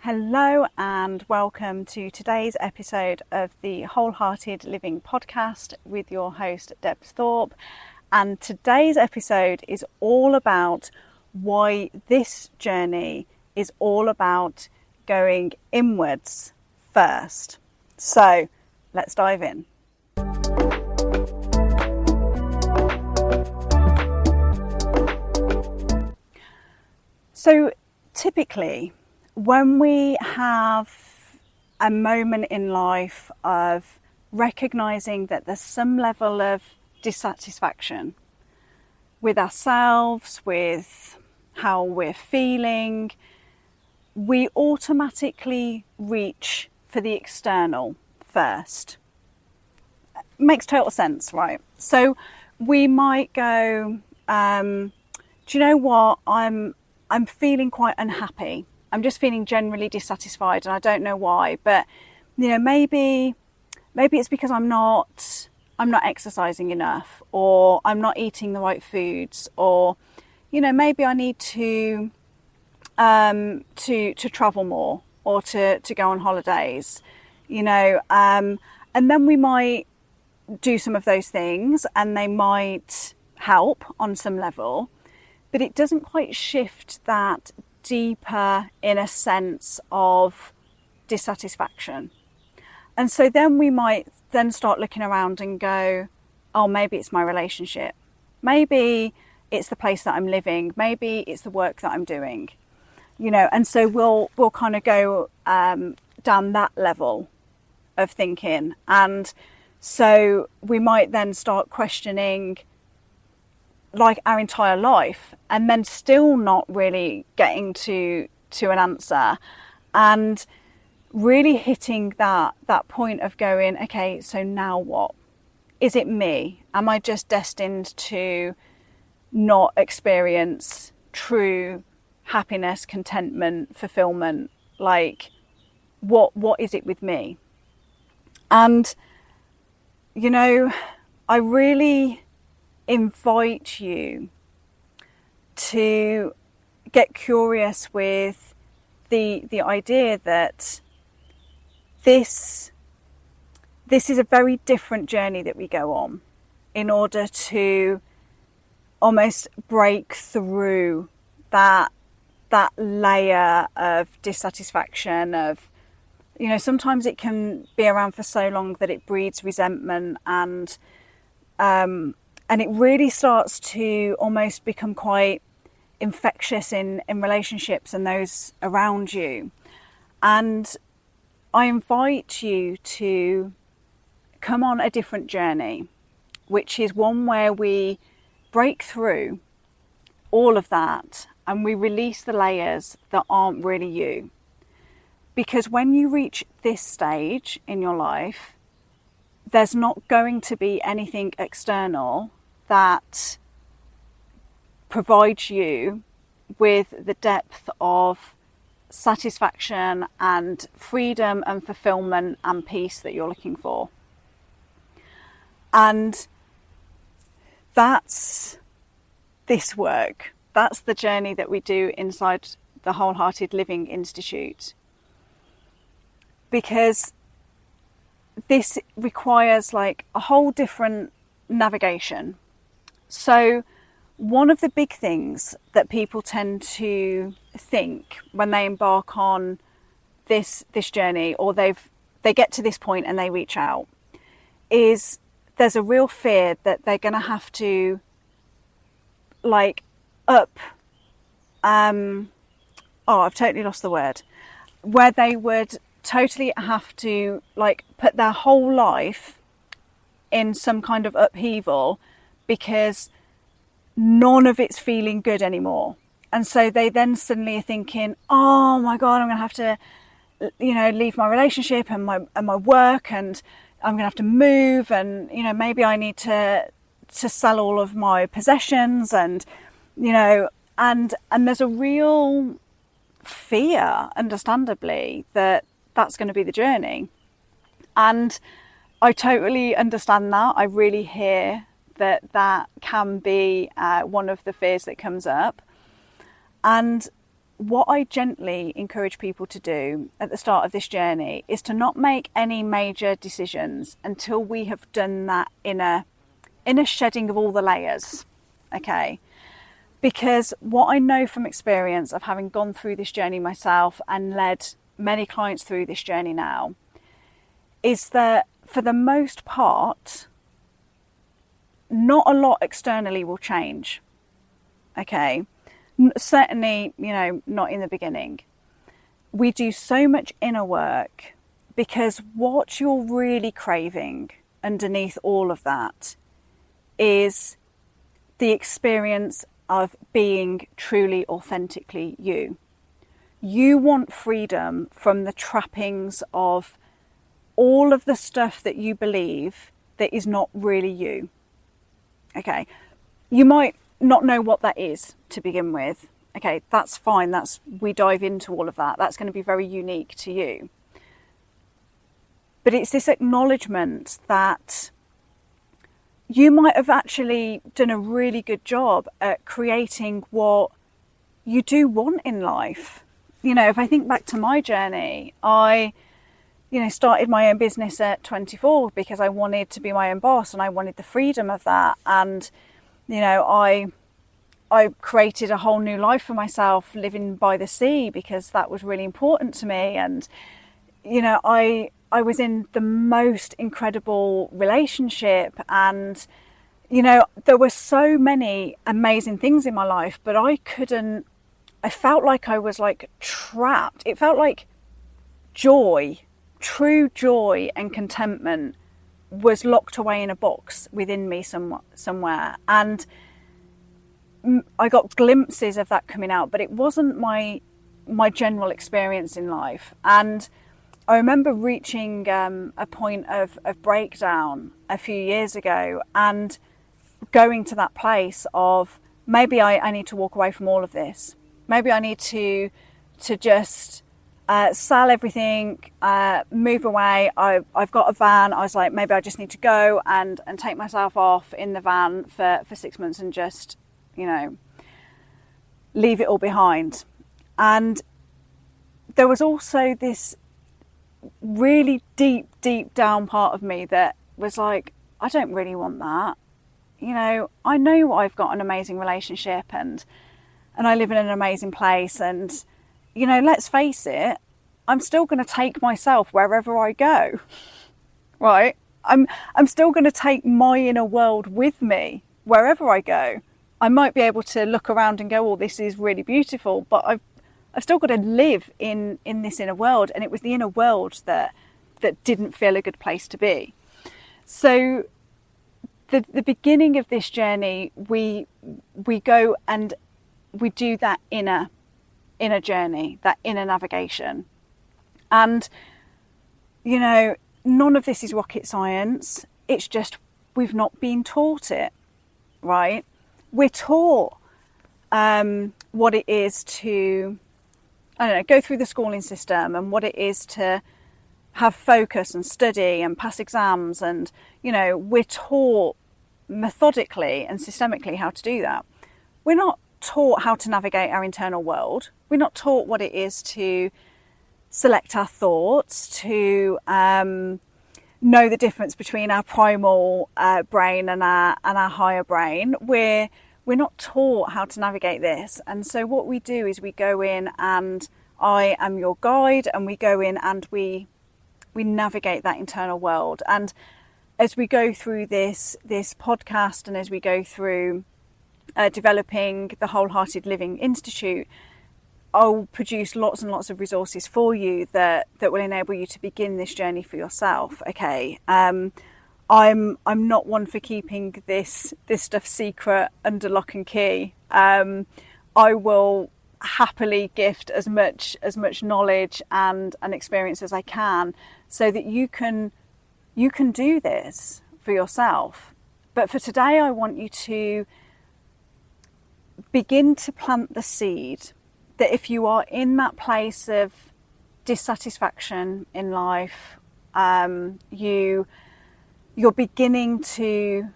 Hello and welcome to today's episode of the WholeHearted Living podcast with your host Debs Thorpe. And today's episode is all about why this journey is all about going inwards first. So let's dive in. So typically, when we have a moment in life of recognizing that there's some level of dissatisfaction with ourselves, with how we're feeling, we automatically reach for the external first. Makes total sense, right? So we might go, do you know what? I'm feeling quite unhappy. I'm just feeling generally dissatisfied and I don't know why, but maybe it's because I'm not exercising enough, or I'm not eating the right foods, or maybe I need to travel more, or to go on holidays, and then we might do some of those things and they might help on some level, but it doesn't quite shift that deeper inner sense of dissatisfaction. And so then we might then start looking around and go, oh, maybe it's my relationship, maybe it's the place that I'm living, maybe it's the work that I'm doing, and so we'll kind of go down that level of thinking. And so we might then start questioning like our entire life, and then still not really getting to an answer, and really hitting that point of going, okay, so now what? Is it me? Am I just destined to not experience true happiness, contentment, fulfillment? Like, what is it with me? And I really invite you to get curious with the idea that this is a very different journey that we go on in order to almost break through that layer of dissatisfaction, of sometimes it can be around for so long that it breeds resentment, and it really starts to almost become quite infectious in relationships and those around you. And I invite you to come on a different journey, which is one where we break through all of that and we release the layers that aren't really you. Because when you reach this stage in your life, there's not going to be anything external that provides you with the depth of satisfaction and freedom and fulfillment and peace that you're looking for. And that's this work. That's the journey that we do inside the WholeHearted Living Institute. Because this requires like a whole different navigation. So one of the big things that people tend to think when they embark on this journey, or they get to this point and they reach out, is there's a real fear that they're going to have to I've totally lost the word, where they would totally have to put their whole life in some kind of upheaval because none of it's feeling good anymore. And so they then suddenly are thinking, oh my God, I'm going to have to, leave my relationship and my work, and I'm going to have to move, and, maybe I need to sell all of my possessions, and, and there's a real fear, understandably, that that's going to be the journey. And I totally understand that. I really hear that can be one of the fears that comes up. And what I gently encourage people to do at the start of this journey is to not make any major decisions until we have done that inner shedding of all the layers, okay? Because what I know from experience of having gone through this journey myself and led many clients through this journey now is that for the most part, not a lot externally will change, okay? Certainly, not in the beginning. We do so much inner work because what you're really craving underneath all of that is the experience of being truly, authentically you. You want freedom from the trappings of all of the stuff that you believe that is not really you. Okay, you might not know what that is to begin with. Okay, that's fine. We dive into all of that. That's going to be very unique to you. But it's this acknowledgement that you might have actually done a really good job at creating what you do want in life. If I think back to my journey, I started my own business at 24 because I wanted to be my own boss and I wanted the freedom of that. And, I created a whole new life for myself living by the sea because that was really important to me. And, I was in the most incredible relationship and, there were so many amazing things in my life, but I felt like I was like trapped. It felt like joy, true joy and contentment was locked away in a box within me somewhere. And I got glimpses of that coming out, but it wasn't my general experience in life. And I remember reaching a point of breakdown a few years ago and going to that place of maybe I need to walk away from all of this. Maybe I need to just sell everything, move away. I've got a van. I was like, maybe I just need to go and take myself off in the van for 6 months and just, leave it all behind. And there was also this really deep down part of me that was like, I don't really want that. I know I've got an amazing relationship and I live in an amazing place. And, let's face it, I'm still going to take myself wherever I go, right? I'm still going to take my inner world with me wherever I go. I might be able to look around and go, oh, this is really beautiful, but I've still got to live in this inner world. And it was the inner world that didn't feel a good place to be. So the beginning of this journey, we go and we do that inner journey, that inner navigation. And, none of this is rocket science. It's just we've not been taught it, right? We're taught what it is to, go through the schooling system and what it is to have focus and study and pass exams. And, we're taught methodically and systemically how to do that. We're not taught how to navigate our internal world. We're not taught what it is to select our thoughts, to know the difference between our primal brain and our higher brain. We're not taught how to navigate this. And so what we do is we go in and I am your guide, and we go in and we navigate that internal world. And as we go through this podcast and as we go through developing the Wholehearted Living Institute, I'll produce lots and lots of resources for you that will enable you to begin this journey for yourself. Okay. I'm not one for keeping this stuff secret under lock and key. I will happily gift as much knowledge and experience as I can so that you can do this for yourself. But for today, I want you to begin to plant the seed that if you are in that place of dissatisfaction in life, you're beginning to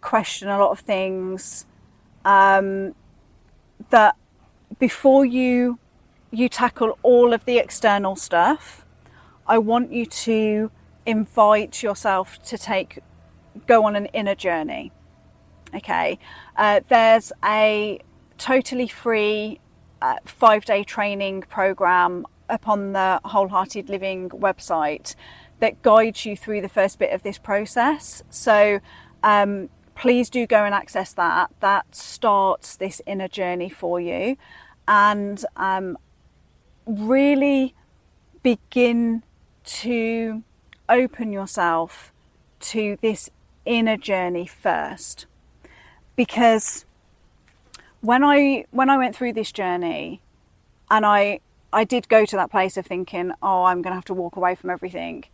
question a lot of things, that before you you tackle all of the external stuff, I want you to invite yourself to go on an inner journey. Okay, there's a totally free 5-day training program upon the Wholehearted Living website that guides you through the first bit of this process. So please do go and access that. That starts this inner journey for you, and really begin to open yourself to this inner journey first. Because when I went through this journey, and I did go to that place of thinking, oh, I'm going to have to walk away from everything.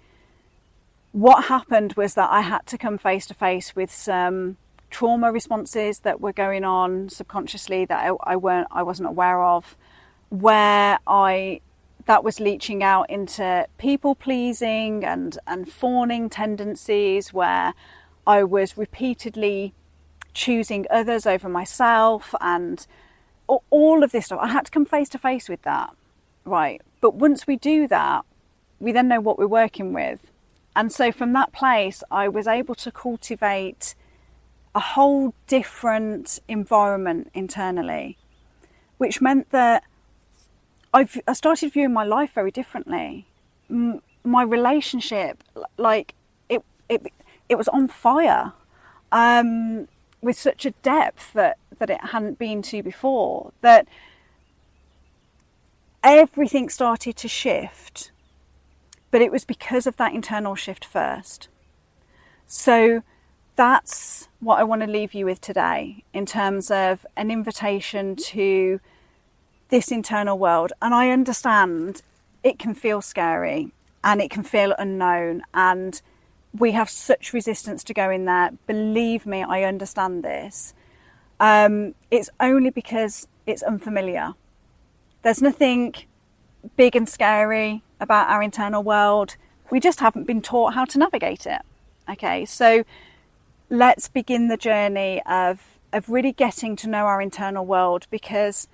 What happened was that I had to come face to face with some trauma responses that were going on subconsciously that I wasn't aware of, where that was leaching out into people pleasing and fawning tendencies, where I was repeatedly choosing others over myself, and all of this stuff. I had to come face to face with that, right? But once we do that, we then know what we're working with. And so from that place, I was able to cultivate a whole different environment internally, which meant that I started viewing my life very differently. My relationship, like it was on fire, with such a depth that it hadn't been to before, that everything started to shift. But it was because of that internal shift first. So that's what I want to leave you with today, in terms of an invitation to this internal world. And I understand it can feel scary and it can feel unknown, and we have such resistance to go in there. Believe me, I understand this. It's only because it's unfamiliar. There's nothing big and scary about our internal world. We just haven't been taught how to navigate it. Okay, so let's begin the journey of really getting to know our internal world, because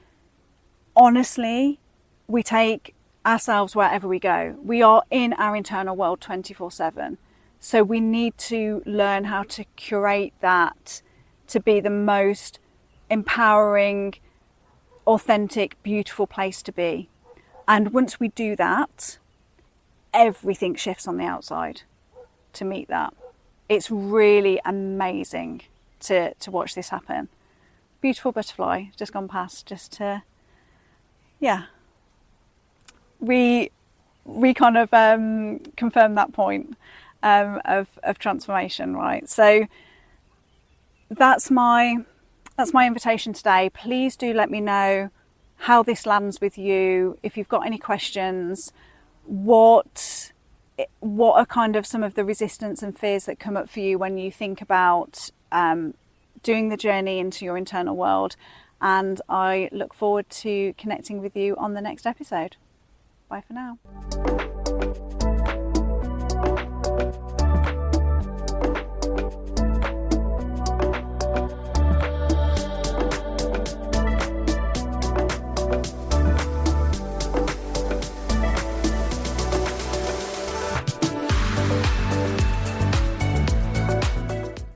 honestly, we take ourselves wherever we go. We are in our internal world 24/7. So we need to learn how to curate that to be the most empowering, authentic, beautiful place to be. And once we do that, everything shifts on the outside to meet that. It's really amazing to watch this happen. Beautiful butterfly just gone past, just to, kind of confirm that point of transformation, right? So that's my invitation today. Please do let me know how this lands with you. If you've got any questions, what are kind of some of the resistance and fears that come up for you when you think about doing the journey into your internal world. And I look forward to connecting with you on the next episode. Bye for now.